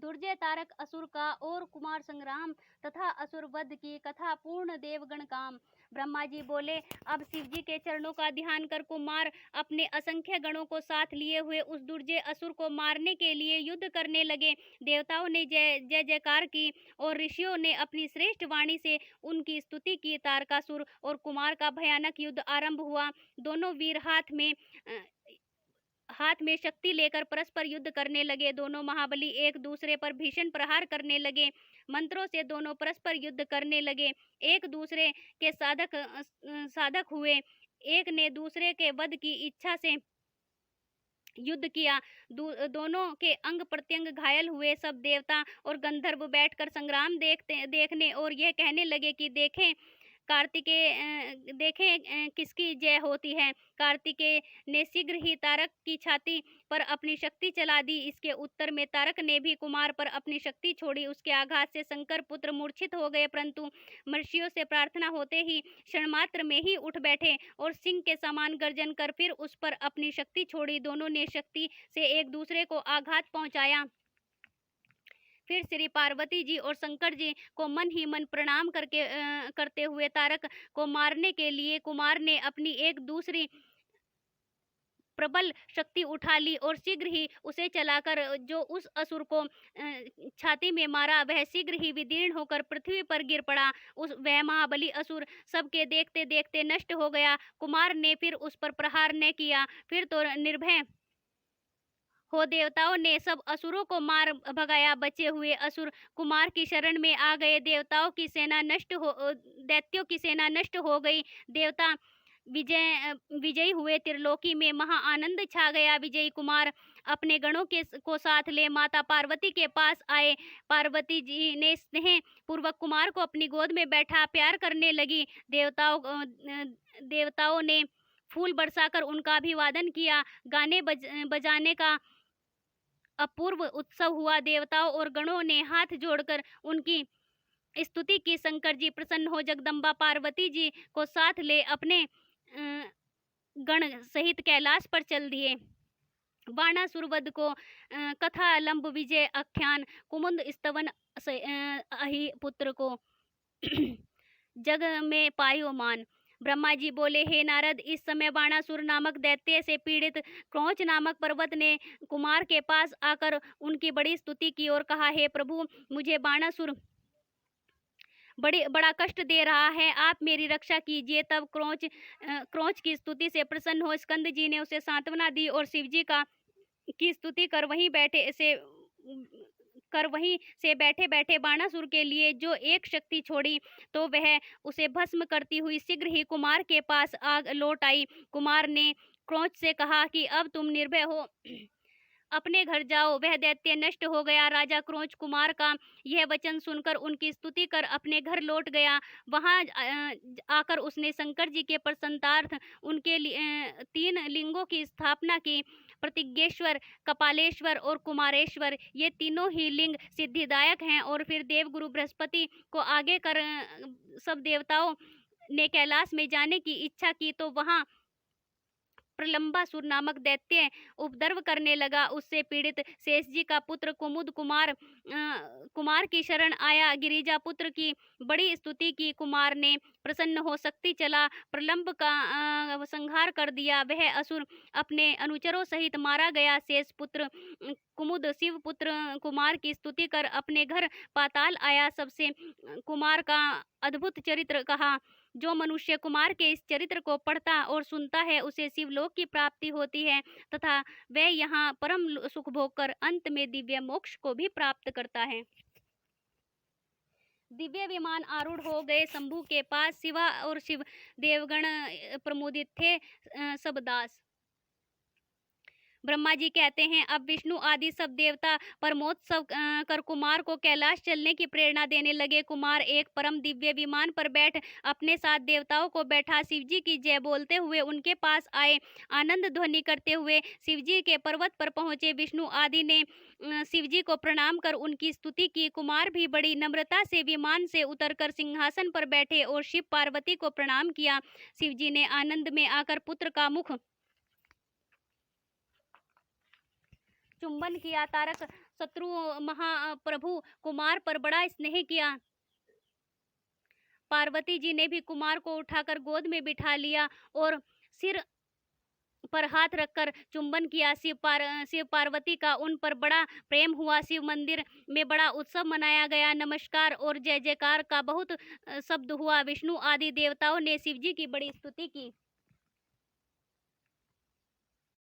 दुर्जय तारक असुर का और कुमार संग्राम तथा असुर वध की कथा पूर्ण देवगण काम। ब्रह्मा जी बोले, अब शिव जी के चरणों का ध्यान कर कुमार अपने असंख्य गणों को साथ लिए हुए उस दुर्जय असुर को मारने के लिए युद्ध करने लगे। देवताओं ने जय जय जयकार की और ऋषियों ने अपनी श्रेष्ठ वाणी से उनकी स्तुति की। तारकासुर और कुमार का भयानक युद्ध आरंभ हुआ। दोनों वीर हाथ में शक्ति लेकर परस्पर युद्ध करने लगे। दोनों महाबली एक दूसरे पर भीषण प्रहार करने लगे। मंत्रों से दोनों परस्पर युद्ध करने लगे। एक दूसरे के साधक हुए। एक ने दूसरे के वध की इच्छा से युद्ध किया। दोनों के अंग प्रत्यंग घायल हुए। सब देवता और गंधर्व बैठकर संग्राम देखने और यह कहने लगे कि देखें किसकी जय होती है। कार्तिकेय ने शीघ्र ही तारक की छाती पर अपनी शक्ति चला दी। इसके उत्तर में तारक ने भी कुमार पर अपनी शक्ति छोड़ी। उसके आघात से शंकर पुत्र मूर्छित हो गए, परंतु महर्षियों से प्रार्थना होते ही क्षण मात्र में ही उठ बैठे और सिंह के समान गर्जन कर फिर उस पर अपनी शक्ति छोड़ी। दोनों ने शक्ति से एक दूसरे को आघात पहुंचाया। फिर श्री पार्वती जी और शंकर जी को मन ही मन प्रणाम करते हुए तारक को मारने के लिए कुमार ने अपनी एक दूसरी प्रबल शक्ति उठा ली और शीघ्र ही उसे चलाकर जो उस असुर को छाती में मारा वह शीघ्र ही विदीर्ण होकर पृथ्वी पर गिर पड़ा। वह महाबली असुर सबके देखते देखते नष्ट हो गया। कुमार ने फिर उस पर प्रहार न किया। फिर तो निर्भय हो देवताओं ने सब असुरों को मार भगाया। बचे हुए असुर कुमार की शरण में आ गए। दैत्यों की सेना नष्ट हो गई। देवता विजयी हुए। त्रिलोकी में महा आनंद छा गया। विजयी कुमार अपने गणों को साथ ले माता पार्वती के पास आए। पार्वती जी ने स्नेह पूर्वक कुमार को अपनी गोद में बैठा प्यार करने लगी। देवताओं ने फूल बरसाकर उनका अभिवादन किया। गाने बजाने का अपूर्व उत्सव हुआ। देवताओं और गणों ने हाथ जोड़कर उनकी स्तुति की। शंकर जी प्रसन्न हो जगदम्बा पार्वती जी को साथ ले अपने गण सहित कैलाश पर चल दिए। बाणासुर वध को कथा लंब विजय आख्यान कुमुद स्तवन अहि पुत्र को जग में पायो मान। ब्रह्मा जी बोले, हे नारद, इस समय बाणासुर नामक दैत्य से पीड़ित क्रौंच नामक पर्वत ने कुमार के पास आकर उनकी बड़ी स्तुति की और कहा, हे प्रभु, मुझे बाणासुर बड़ा कष्ट दे रहा है, आप मेरी रक्षा कीजिए। तब क्रौंच की स्तुति से प्रसन्न हो स्कंद जी ने उसे सांत्वना दी और शिव जी की स्तुति कर वहीं से बैठे बैठे बाणासुर के लिए जो एक शक्ति छोड़ी तो वह उसे भस्म करती हुई शीघ्र ही कुमार के पास लौट आई। कुमार ने क्रौंच से कहा कि अब तुम निर्भय हो अपने घर जाओ। वह दैत्य नष्ट हो गया। राजा क्रौंच कुमार का यह वचन सुनकर उनकी स्तुति कर अपने घर लौट गया। वहां आकर उसने शंकर जी के प्रसन्नार्थ उनके 3 लिंगों की स्थापना की। प्रतिज्ञेश्वर, कपालेश्वर और कुमारेश्वर, ये तीनों ही लिंग सिद्धिदायक हैं। और फिर देवगुरु बृहस्पति को आगे कर सब देवताओं ने कैलाश में जाने की इच्छा की तो वहां प्रलंबासुर नामक दैत्य उपद्रव करने लगा। उससे पीड़ित शेष जी का पुत्र कुमुद कुमार की शरण आया। गिरिजा पुत्र की बड़ी स्तुति की। कुमार ने प्रसन्न हो शक्ति चला प्रलंब का संहार कर दिया। वह असुर अपने अनुचरों सहित मारा गया। शेष पुत्र कुमुद शिव पुत्र कुमार की स्तुति कर अपने घर पाताल आया। सबसे कुमार का अद्भुत चरित्र कहा। जो मनुष्य कुमार के इस चरित्र को पढ़ता और सुनता है उसे शिवलोक की प्राप्ति होती है तथा वह यहाँ परम सुख भोग कर अंत में दिव्य मोक्ष को भी प्राप्त करता है। दिव्य विमान आरूढ़ हो गए शंभु के पास। शिवा और शिव देवगण प्रमुदित थे। सब दास ब्रह्मा जी कहते हैं, अब विष्णु आदि सब देवता परमोत्सव कर कुमार को कैलाश चलने की प्रेरणा देने लगे। कुमार एक परम दिव्य विमान पर बैठ अपने साथ देवताओं को बैठा शिव जी की जय बोलते हुए उनके पास आए। आनंद ध्वनि करते हुए शिव जी के पर्वत पर पहुंचे। विष्णु आदि ने शिव जी को प्रणाम कर उनकी स्तुति की। कुमार भी बड़ी नम्रता से विमान से उतरकर सिंहासन पर बैठे और शिव पार्वती को प्रणाम किया। शिव जी ने आनंद में आकर पुत्र का मुख चुंबन किया। तारक शत्रु महाप्रभु कुमार पर बड़ा स्नेह किया। पार्वती जी ने भी कुमार को उठाकर गोद में बिठा लिया और सिर पर हाथ रखकर चुंबन किया। शिव पार्वती का उन पर बड़ा प्रेम हुआ। शिव मंदिर में बड़ा उत्सव मनाया गया। नमस्कार और जय जयकार का बहुत शब्द हुआ। विष्णु आदि देवताओं ने शिव जी की बड़ी स्तुति की।